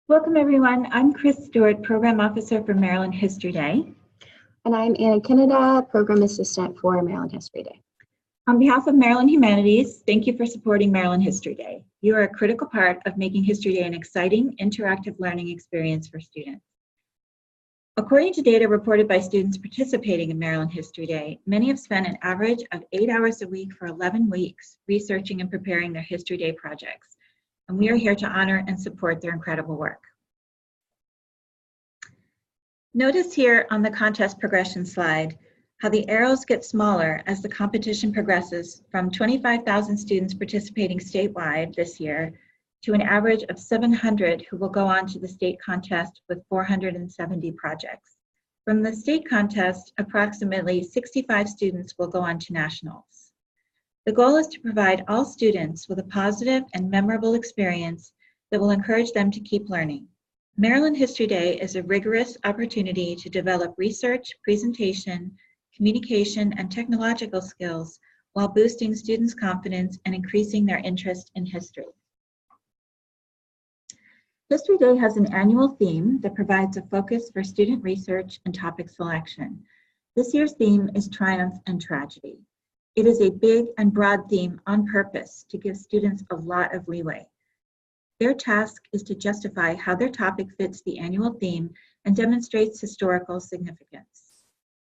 Welcome everyone. I'm Chris Stewart, Program Officer for Maryland History Day. And I'm Anna Kenneda, Program Assistant for Maryland History Day. On behalf of Maryland Humanities, thank you for supporting Maryland History Day. You are a critical part of making History Day an exciting, interactive learning experience for students. According to data reported by students participating in Maryland History Day, many have spent an average of 8 hours a week for 11 weeks researching and preparing their History Day projects. And we are here to honor and support their incredible work. Notice here on the contest progression slide how the arrows get smaller as the competition progresses from 25,000 students participating statewide this year to an average of 700 who will go on to the state contest with 470 projects. From the state contest, approximately 65 students will go on to nationals. The goal is to provide all students with a positive and memorable experience that will encourage them to keep learning. Maryland History Day is a rigorous opportunity to develop research, presentation, communication, and technological skills while boosting students' confidence and increasing their interest in history. History Day has an annual theme that provides a focus for student research and topic selection. This year's theme is Triumph and Tragedy. It is a big and broad theme on purpose to give students a lot of leeway. Their task is to justify how their topic fits the annual theme and demonstrates historical significance.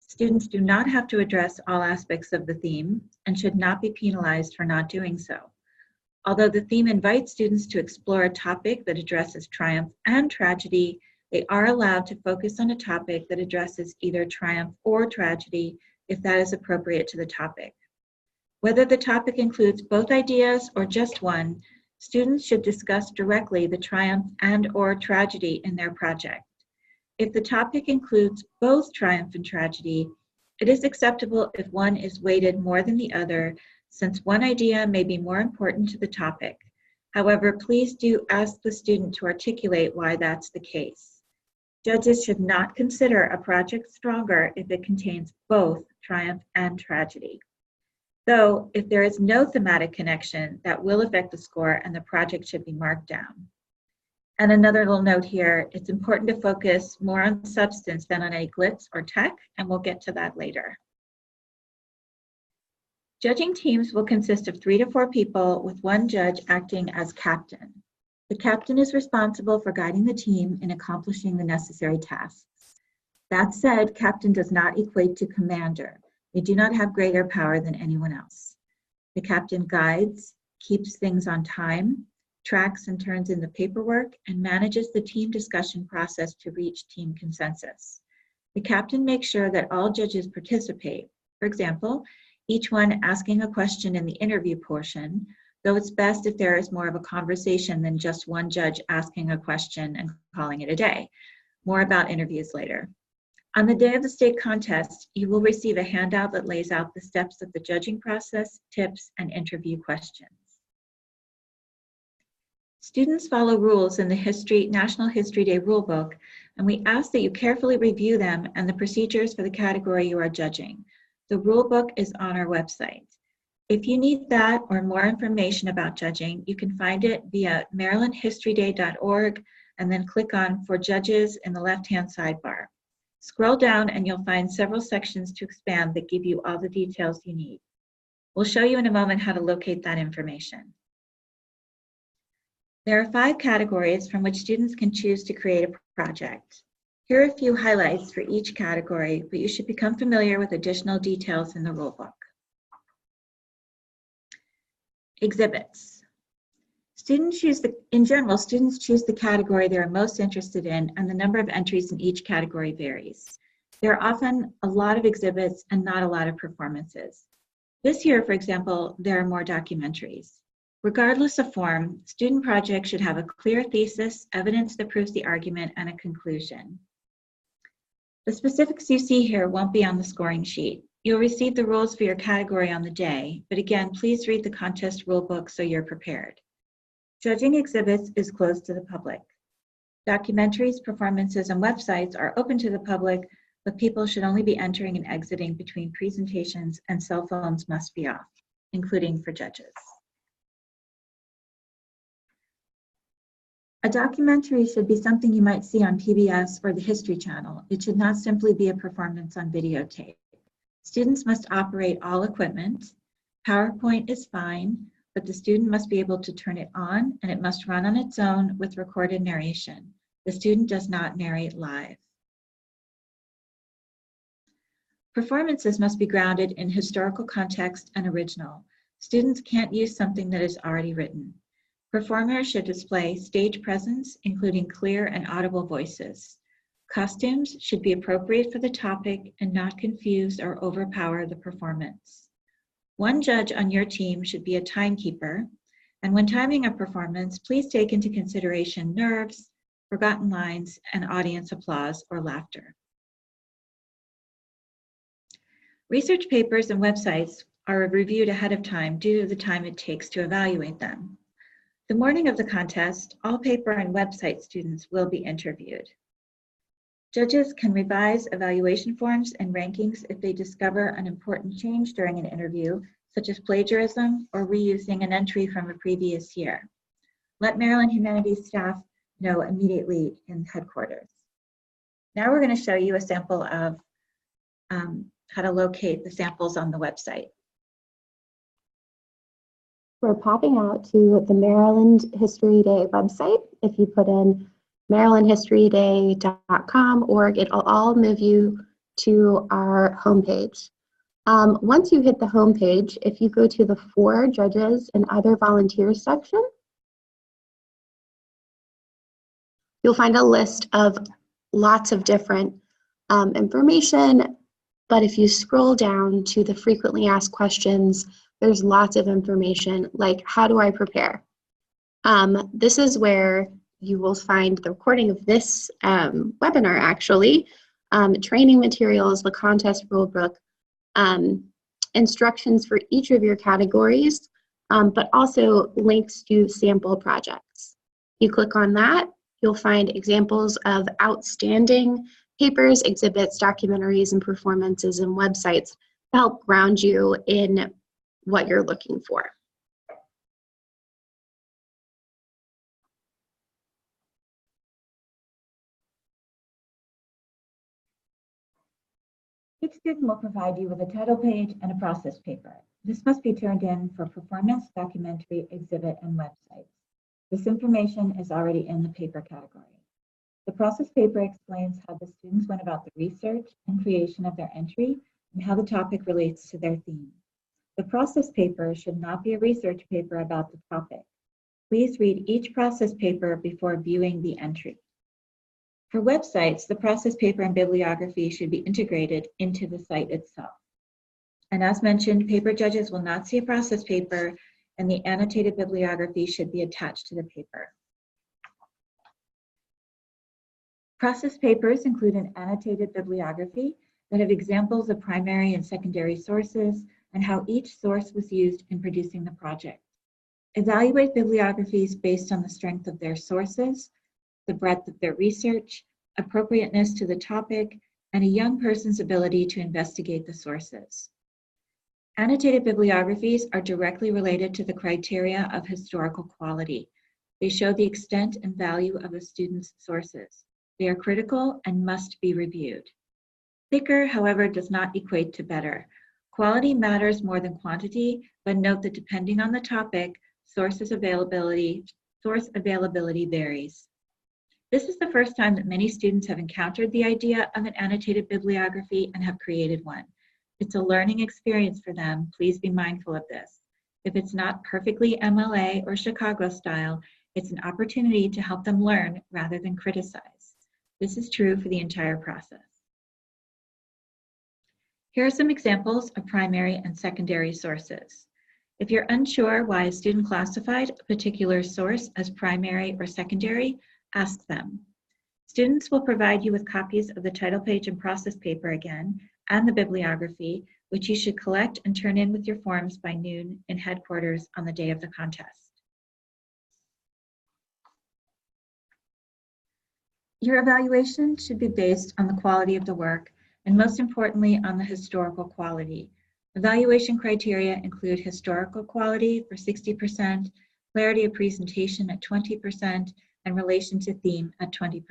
Students do not have to address all aspects of the theme and should not be penalized for not doing so. Although the theme invites students to explore a topic that addresses triumph and tragedy, they are allowed to focus on a topic that addresses either triumph or tragedy if that is appropriate to the topic. Whether the topic includes both ideas or just one, students should discuss directly the triumph and/or tragedy in their project. If the topic includes both triumph and tragedy, it is acceptable if one is weighted more than the other, since one idea may be more important to the topic. However, please do ask the student to articulate why that's the case. Judges should not consider a project stronger if it contains both triumph and tragedy. Though, if there is no thematic connection, that will affect the score and the project should be marked down. And another little note here, it's important to focus more on substance than on any glitz or tech, and we'll get to that later. Judging teams will consist of 3 to 4 people with one judge acting as captain. The captain is responsible for guiding the team in accomplishing the necessary tasks. That said, captain does not equate to commander. They do not have greater power than anyone else. The captain guides, keeps things on time, tracks and turns in the paperwork, and manages the team discussion process to reach team consensus. The captain makes sure that all judges participate. For example, each one asking a question in the interview portion, though it's best if there is more of a conversation than just one judge asking a question and calling it a day. More about interviews later. On the day of the state contest, you will receive a handout that lays out the steps of the judging process, tips, and interview questions. Students follow rules in the National History Day rulebook, and we ask that you carefully review them and the procedures for the category you are judging. The rulebook is on our website. If you need that or more information about judging, you can find it via marylandhistoryday.org and then click on For Judges in the left-hand sidebar. Scroll down and you'll find several sections to expand that give you all the details you need. We'll show you in a moment how to locate that information. There are 5 categories from which students can choose to create a project. Here are a few highlights for each category, but you should become familiar with additional details in the rulebook. Exhibits. In general, students choose the category they are most interested in, and the number of entries in each category varies. There are often a lot of exhibits and not a lot of performances. This year, for example, there are more documentaries. Regardless of form, student projects should have a clear thesis, evidence that proves the argument, and a conclusion. The specifics you see here won't be on the scoring sheet. You'll receive the rules for your category on the day, but again, please read the contest rulebook so you're prepared. Judging exhibits is closed to the public. Documentaries, performances, and websites are open to the public, but people should only be entering and exiting between presentations, and cell phones must be off, including for judges. A documentary should be something you might see on PBS or the History Channel. It should not simply be a performance on videotape. Students must operate all equipment. PowerPoint is fine, but the student must be able to turn it on and it must run on its own with recorded narration. The student does not narrate live. Performances must be grounded in historical context and original. Students can't use something that is already written. Performers should display stage presence, including clear and audible voices. Costumes should be appropriate for the topic and not confuse or overpower the performance. One judge on your team should be a timekeeper, and when timing a performance, please take into consideration nerves, forgotten lines, and audience applause or laughter. Research papers and websites are reviewed ahead of time due to the time it takes to evaluate them. The morning of the contest, all paper and website students will be interviewed. Judges can revise evaluation forms and rankings if they discover an important change during an interview, such as plagiarism or reusing an entry from a previous year. Let Maryland Humanities staff know immediately in headquarters. Now we're going to show you a sample of how to locate the samples on the website. We're popping out to the Maryland History Day website. If you put in marylandhistoryday.com.org, it'll all move you to our homepage. Once you hit the homepage, if you go to the For Judges and Other Volunteers section, you'll find a list of lots of different information, but if you scroll down to the frequently asked questions, there's lots of information like how do I prepare? This is where you will find the recording of this webinar actually, training materials, the contest rulebook, instructions for each of your categories, but also links to sample projects. You click on that, you'll find examples of outstanding papers, exhibits, documentaries, and performances and websites to help ground you in what you're looking for. Each student will provide you with a title page and a process paper. This must be turned in for performance, documentary, exhibit, and websites. This information is already in the paper category. The process paper explains how the students went about the research and creation of their entry and how the topic relates to their theme. The process paper should not be a research paper about the topic. Please read each process paper before viewing the entry. For websites, the process paper and bibliography should be integrated into the site itself. And as mentioned, paper judges will not see a process paper, and the annotated bibliography should be attached to the paper. Process papers include an annotated bibliography that have examples of primary and secondary sources and how each source was used in producing the project. Evaluate bibliographies based on the strength of their sources, the breadth of their research, appropriateness to the topic, and a young person's ability to investigate the sources. Annotated bibliographies are directly related to the criteria of historical quality. They show the extent and value of a student's sources. They are critical and must be reviewed. Thicker, however, does not equate to better. Quality matters more than quantity, but note that depending on the topic, source availability varies. This is the first time that many students have encountered the idea of an annotated bibliography and have created one. It's a learning experience for them. Please be mindful of this. If it's not perfectly MLA or Chicago style, it's an opportunity to help them learn rather than criticize. This is true for the entire process. Here are some examples of primary and secondary sources. If you're unsure why a student classified a particular source as primary or secondary, ask them. Students will provide you with copies of the title page and process paper again, and the bibliography, which you should collect and turn in with your forms by noon in headquarters on the day of the contest. Your evaluation should be based on the quality of the work, and most importantly, on the historical quality. Evaluation criteria include historical quality for 60%, clarity of presentation at 20%, and relation to theme at 20%.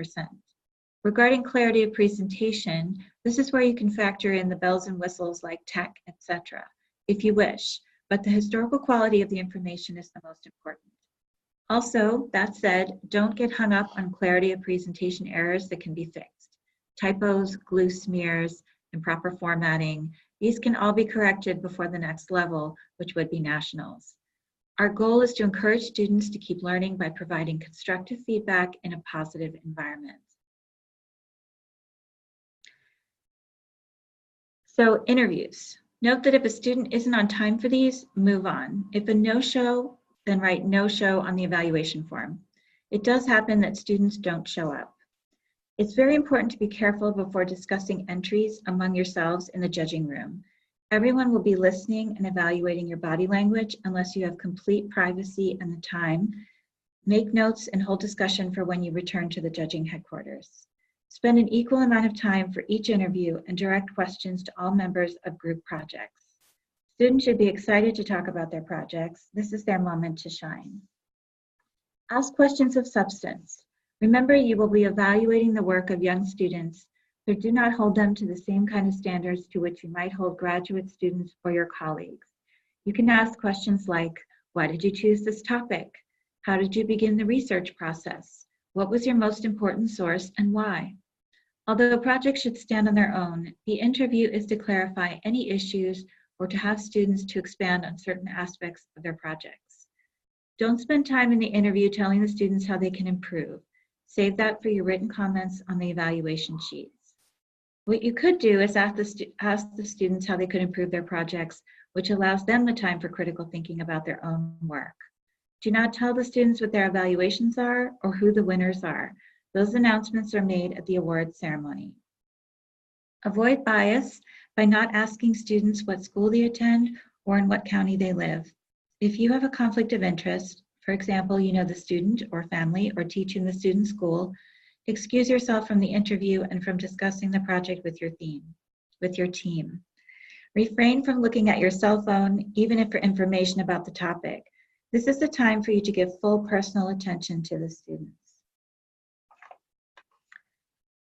Regarding clarity of presentation, this is where you can factor in the bells and whistles like tech, etc., if you wish, but the historical quality of the information is the most important. Also, that said, don't get hung up on clarity of presentation errors that can be fixed. Typos, glue smears, improper formatting, these can all be corrected before the next level, which would be nationals. Our goal is to encourage students to keep learning by providing constructive feedback in a positive environment. So, interviews. Note that if a student isn't on time for these, move on. If a no-show, then write no-show on the evaluation form. It does happen that students don't show up. It's very important to be careful before discussing entries among yourselves in the judging room. Everyone will be listening and evaluating your body language unless you have complete privacy and the time. Make notes and hold discussion for when you return to the judging headquarters. Spend an equal amount of time for each interview and direct questions to all members of group projects. Students should be excited to talk about their projects. This is their moment to shine. Ask questions of substance. Remember, you will be evaluating the work of young students, so do not hold them to the same kind of standards to which you might hold graduate students or your colleagues. You can ask questions like, why did you choose this topic? How did you begin the research process? What was your most important source and why? Although projects should stand on their own, the interview is to clarify any issues or to have students to expand on certain aspects of their projects. Don't spend time in the interview telling the students how they can improve. Save that for your written comments on the evaluation sheets. What you could do is ask the students how they could improve their projects, which allows them the time for critical thinking about their own work. Do not tell the students what their evaluations are or who the winners are. Those announcements are made at the award ceremony. Avoid bias by not asking students what school they attend or in what county they live. If you have a conflict of interest, for example, you know the student or family or teach in the student school, excuse yourself from the interview and from discussing the project with your team. Refrain from looking at your cell phone, even if for information about the topic. This is the time for you to give full personal attention to the students.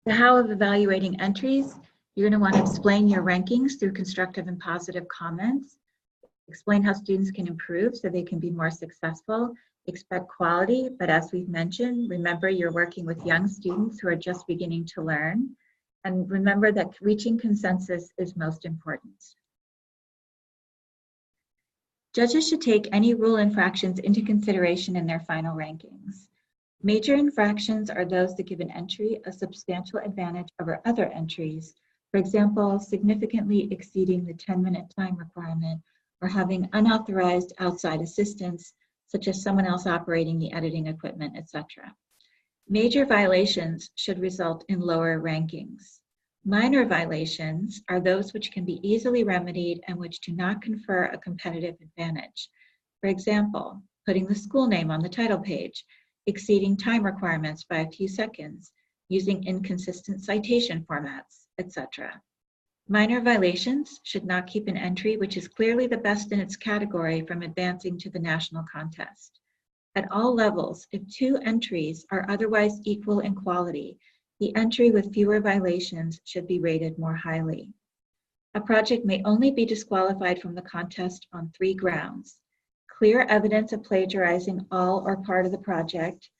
The how of evaluating entries. You're going to want to explain your rankings through constructive and positive comments. Explain how students can improve so they can be more successful. Expect quality, but as we've mentioned, remember you're working with young students who are just beginning to learn. And remember that reaching consensus is most important. Judges should take any rule infractions into consideration in their final rankings. Major infractions are those that give an entry a substantial advantage over other entries. For example, significantly exceeding the 10-minute time requirement or having unauthorized outside assistance, such as someone else operating the editing equipment, etc. Major violations should result in lower rankings. Minor violations are those which can be easily remedied and which do not confer a competitive advantage. For example, putting the school name on the title page, exceeding time requirements by a few seconds, using inconsistent citation formats, etc. Minor violations should not keep an entry which is clearly the best in its category from advancing to the national contest. At all levels, if two entries are otherwise equal in quality, the entry with fewer violations should be rated more highly. A project may only be disqualified from the contest on 3 grounds: clear evidence of plagiarizing all or part of the project,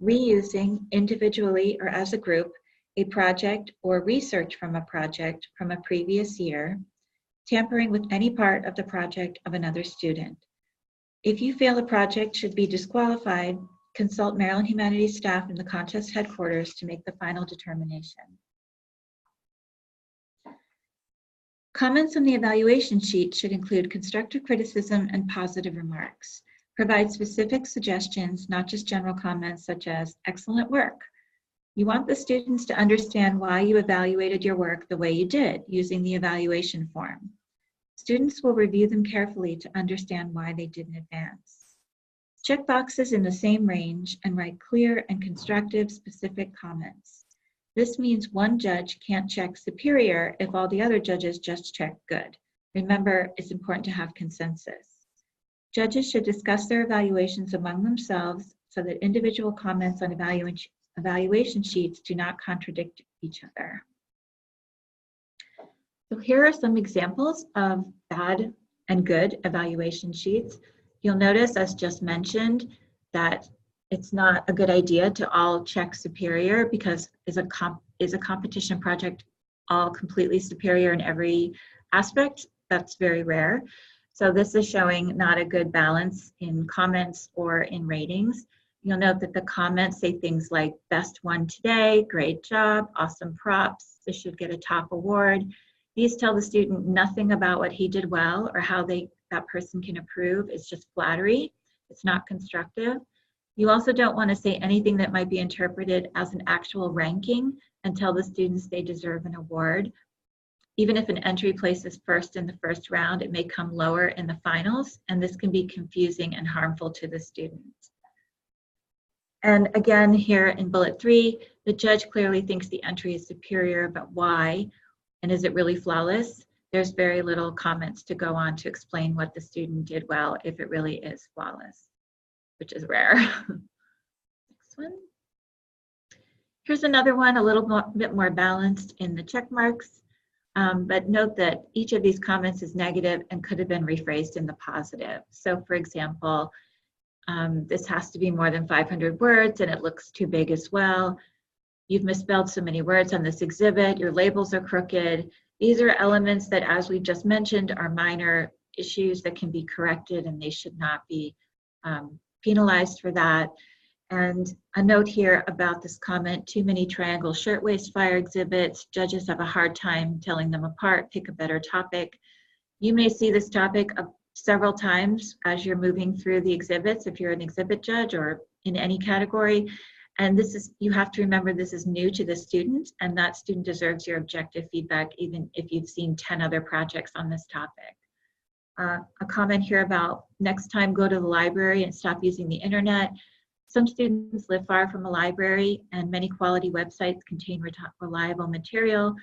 reusing individually or as a group a project or research from a project from a previous year, tampering with any part of the project of another student. If you feel the project should be disqualified, consult Maryland Humanities staff in the contest headquarters to make the final determination. Comments on the evaluation sheet should include constructive criticism and positive remarks. Provide specific suggestions, not just general comments such as, excellent work. You want the students to understand why you evaluated your work the way you did using the evaluation form. Students will review them carefully to understand why they didn't advance. Check boxes in the same range and write clear and constructive specific comments. This means one judge can't check superior if all the other judges just check good. Remember, it's important to have consensus. Judges should discuss their evaluations among themselves so that individual comments on evaluation sheets do not contradict each other. So here are some examples of bad and good evaluation sheets. You'll notice, as just mentioned, that it's not a good idea to all check superior, because is a competition project all completely superior in every aspect? That's very rare. So this is showing not a good balance in comments or in ratings. You'll note that the comments say things like best one today, great job, awesome props, this should get a top award. These tell the student nothing about what he did well or how that person can improve. It's just flattery. It's not constructive. You also don't want to say anything that might be interpreted as an actual ranking and tell the students they deserve an award. Even if an entry places first in the first round, it may come lower in the finals, and this can be confusing and harmful to the student. And again, here in bullet 3, the judge clearly thinks the entry is superior, but why? And is it really flawless? There's very little comments to go on to explain what the student did well if it really is flawless, which is rare. Next one. Here's another one, a little bit more balanced in the check marks. But note that each of these comments is negative and could have been rephrased in the positive. So for example, this has to be more than 500 words and it looks too big as well. You've misspelled so many words on this exhibit, your labels are crooked. These are elements that, as we just mentioned, are minor issues that can be corrected, and they should not be penalized for that. And a note here about this comment, too many triangle shirtwaist fire exhibits. Judges have a hard time telling them apart. Pick a better topic. You may see this topic several times as you're moving through the exhibits if you're an exhibit judge or in any category. And you have to remember this is new to the student, and that student deserves your objective feedback even if you've seen 10 other projects on this topic. A comment here about next time go to the library and stop using the internet. Some students live far from a library, and many quality websites contain reliable material,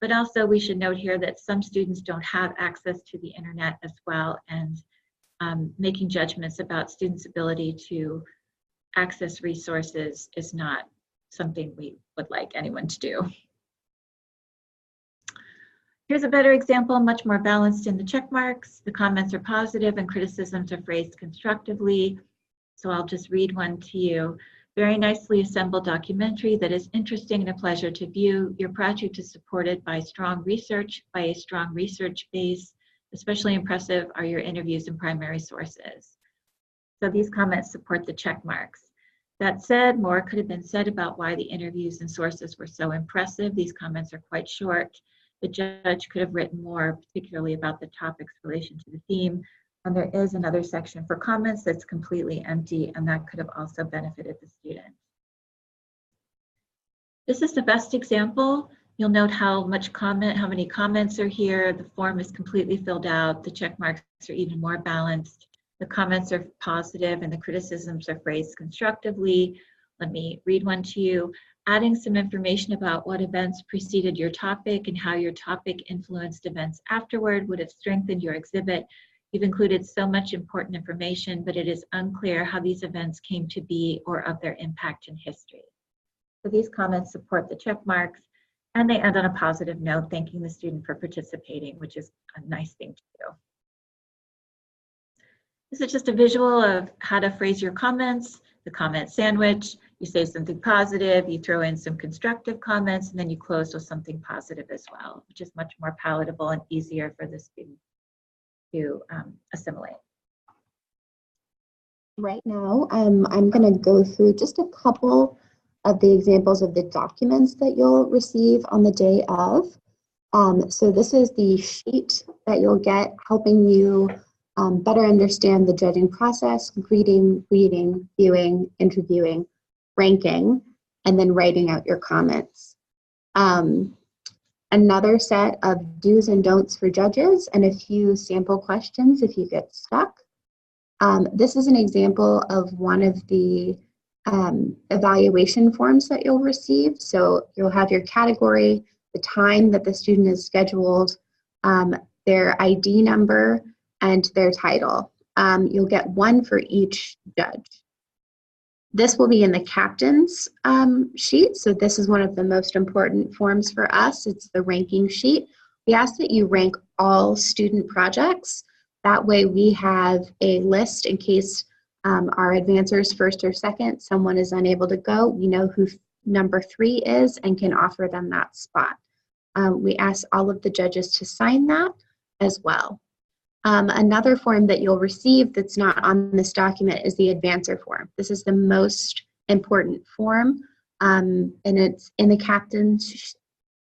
but also we should note here that some students don't have access to the internet as well, and making judgments about students' ability to access resources is not something we would like anyone to do. Here's a better example, much more balanced in the check marks. The comments are positive and criticisms are phrased constructively. So I'll just read one to you. Very nicely assembled documentary that is interesting and a pleasure to view. Your project is supported by a strong research base. Especially impressive are your interviews and primary sources. So these comments support the check marks. That said, more could have been said about why the interviews and sources were so impressive. These comments are quite short. The judge could have written more, particularly about the topic's relation to the theme. And there is another section for comments that's completely empty, and that could have also benefited the student. This is the best example. You'll note how many comments are here. The form is completely filled out. The check marks are even more balanced. The comments are positive and the criticisms are phrased constructively. Let me read one to you. Adding some information about what events preceded your topic and how your topic influenced events afterward would have strengthened your exhibit. You've included so much important information, but it is unclear how these events came to be or of their impact in history. So these comments support the check marks, and they end on a positive note, thanking the student for participating, which is a nice thing to do. This is just a visual of how to phrase your comments, the comment sandwich. You say something positive, you throw in some constructive comments, and then you close with something positive as well, which is much more palatable and easier for the student to assimilate. Right now, I'm going to go through just a couple of the examples of the documents that you'll receive on the day of. So this is the sheet that you'll get helping you better understand the judging process, reading, viewing, interviewing, ranking, and then writing out your comments. Another set of do's and don'ts for judges and a few sample questions if you get stuck. This is an example of one of the evaluation forms that you'll receive. So you'll have your category, the time that the student is scheduled, their ID number, and their title. You'll get one for each judge. This will be in the captain's sheet. So this is one of the most important forms for us. It's the ranking sheet. We ask that you rank all student projects. That way we have a list in case our advancers first or second, someone is unable to go. We know who number 3 is and can offer them that spot. We ask all of the judges to sign that as well. Another form that you'll receive that's not on this document is the advancer form. This is the most important form, and it's in the captain's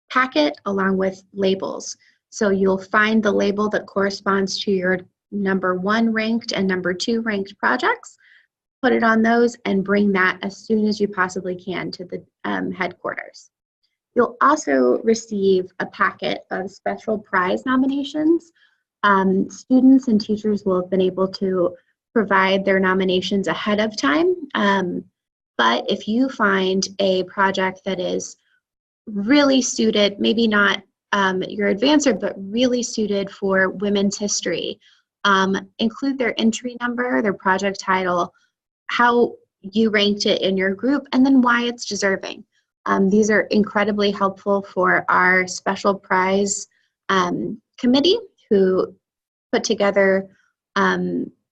packet along with labels. So you'll find the label that corresponds to your number 1 ranked and number 2 ranked projects, put it on those, and bring that as soon as you possibly can to the headquarters. You'll also receive a packet of special prize nominations. Students and teachers will have been able to provide their nominations ahead of time, but if you find a project that is really suited, maybe not your advancer, but really suited for women's history, include their entry number, their project title, how you ranked it in your group, and then why it's deserving. These are incredibly helpful for our special prize committee, who put together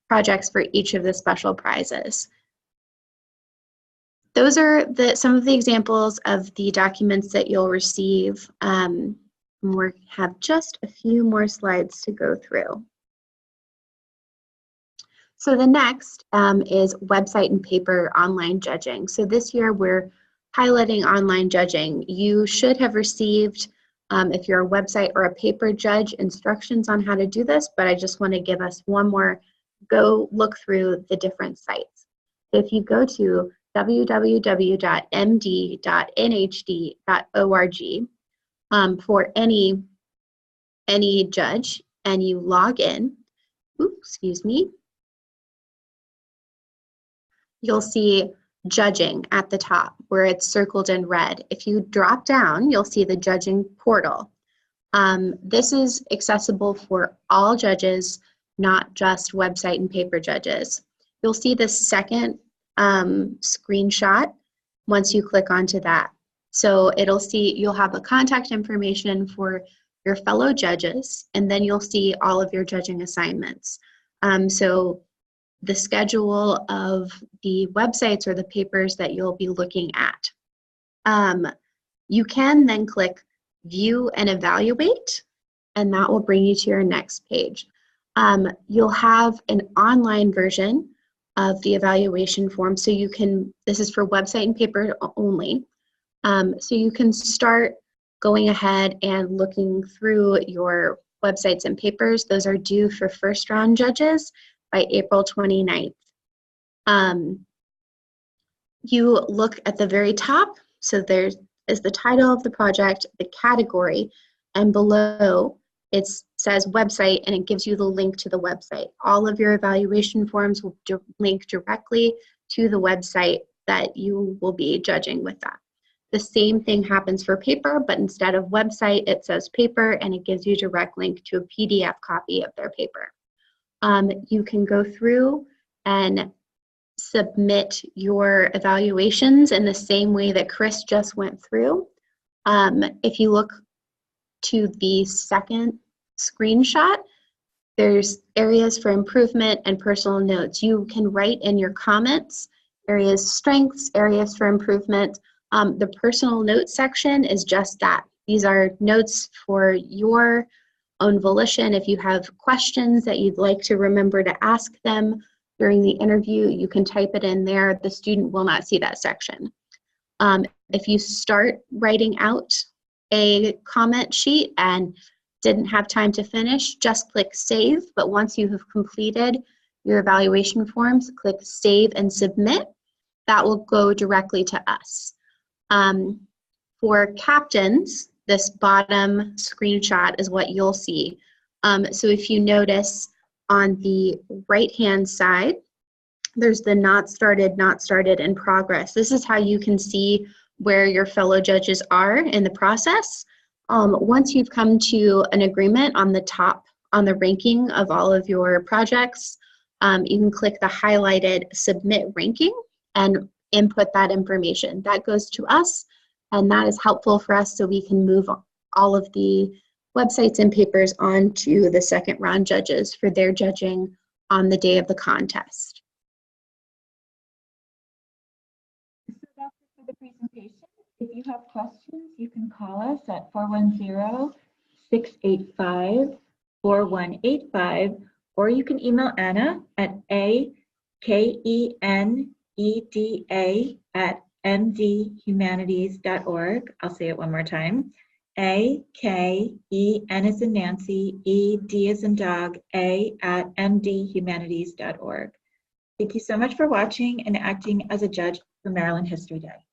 projects for each of the special prizes. Those are some of the examples of the documents that you'll receive. We have just a few more slides to go through. So the next is website and paper online judging. So this year we're piloting online judging. You should have received, if you're a website or a paper judge, instructions on how to do this, but I just want to give us one more go look through the different sites. So if you go to www.md.nhd.org for any judge, and you log in, you'll see judging at the top where it's circled in red. If you drop down, you'll see the judging portal. This is accessible for all judges, not just website and paper judges. You'll see the second screenshot once you click onto that. So you'll have a contact information for your fellow judges, and then you'll see all of your judging assignments. So the schedule of the websites or the papers that you'll be looking at. You can then click View and Evaluate, and that will bring you to your next page. You'll have an online version of the evaluation form, so you can, this is for website and paper only, so you can start going ahead and looking through your websites and papers. Those are due for first round judges by April 29th. You look at the very top, so there is the title of the project, the category, and below it says website, and it gives you the link to the website. All of your evaluation forms will link directly to the website that you will be judging with that. The same thing happens for paper, but instead of website, it says paper, and it gives you a direct link to a PDF copy of their paper. You can go through and submit your evaluations in the same way that Chris just went through. If you look to the second screenshot, there's areas for improvement and personal notes. You can write in your comments, areas strengths, areas for improvement. The personal notes section is just that. These are notes for your own volition. If you have questions that you'd like to remember to ask them during the interview, you can type it in there. The student will not see that section. If you start writing out a comment sheet and didn't have time to finish, just click Save. But once you have completed your evaluation forms, click Save and Submit. That will go directly to us. For captains, this bottom screenshot is what you'll see. So if you notice on the right-hand side, there's the not started, in progress. This is how you can see where your fellow judges are in the process. Once you've come to an agreement on the top, on the ranking of all of your projects, you can click the highlighted Submit Ranking and input that information. That goes to us, and that is helpful for us so we can move all of the websites and papers on to the second round judges for their judging on the day of the contest. So that's it for the presentation. If you have questions, you can call us at 410-685-4185, or you can email Anna at akeneda@mdhumanities.org. I'll say it one more time. AKEN as in Nancy, ED as in dog, A@mdhumanities.org. Thank you so much for watching and acting as a judge for Maryland History Day.